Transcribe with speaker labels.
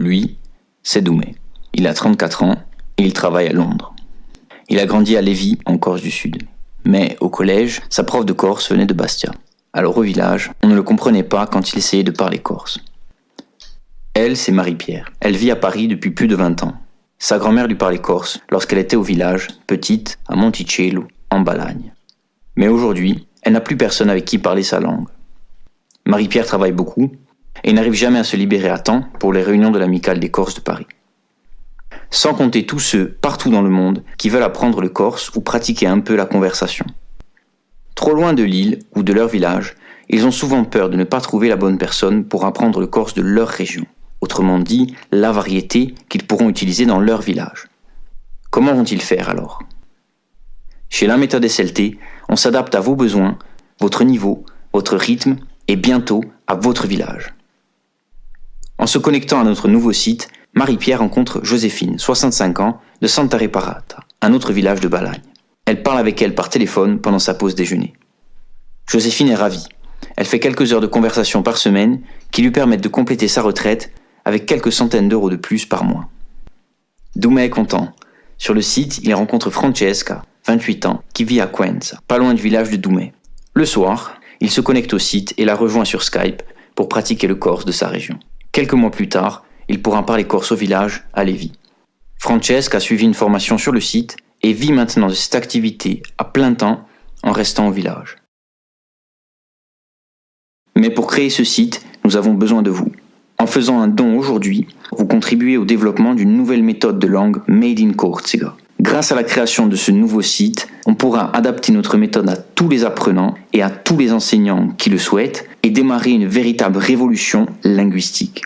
Speaker 1: Lui, c'est Doumé. Il a 34 ans et il travaille à Londres. Il a grandi à Lévis, en Corse du Sud. Mais au collège, sa prof de corse venait de Bastia. Alors au village, on ne le comprenait pas quand il essayait de parler corse. Elle, c'est Marie-Pierre. Elle vit à Paris depuis plus de 20 ans. Sa grand-mère lui parlait corse lorsqu'elle était au village, petite, à Monticello, en Balagne. Mais aujourd'hui, elle n'a plus personne avec qui parler sa langue. Marie-Pierre travaille beaucoup et n'arrive jamais à se libérer à temps pour les réunions de l'amicale des Corses de Paris. Sans compter tous ceux, partout dans le monde, qui veulent apprendre le corse ou pratiquer un peu la conversation. Trop loin de l'île ou de leur village, ils ont souvent peur de ne pas trouver la bonne personne pour apprendre le corse de leur région. Autrement dit, la variété qu'ils pourront utiliser dans leur village. Comment vont-ils faire alors ? Chez La Méthode SLT, on s'adapte à vos besoins, votre niveau, votre rythme et bientôt à votre village. En se connectant à notre nouveau site, Marie-Pierre rencontre Joséphine, 65 ans, de Santa Reparata, un autre village de Balagne. Elle parle avec elle par téléphone pendant sa pause déjeuner. Joséphine est ravie. Elle fait quelques heures de conversation par semaine qui lui permettent de compléter sa retraite avec quelques centaines d'euros de plus par mois. Doumé est content. Sur le site, il rencontre Francesca, 28 ans, qui vit à Cuenza, pas loin du village de Doumé. Le soir, il se connecte au site et la rejoint sur Skype pour pratiquer le corse de sa région. Quelques mois plus tard, il pourra parler corse au village, à Lévis. Francesca a suivi une formation sur le site et vit maintenant de cette activité à plein temps en restant au village. Mais pour créer ce site, nous avons besoin de vous. En faisant un don aujourd'hui, vous contribuez au développement d'une nouvelle méthode de langue Made in Corsica. Grâce à la création de ce nouveau site, on pourra adapter notre méthode à tous les apprenants et à tous les enseignants qui le souhaitent et démarrer une véritable révolution linguistique.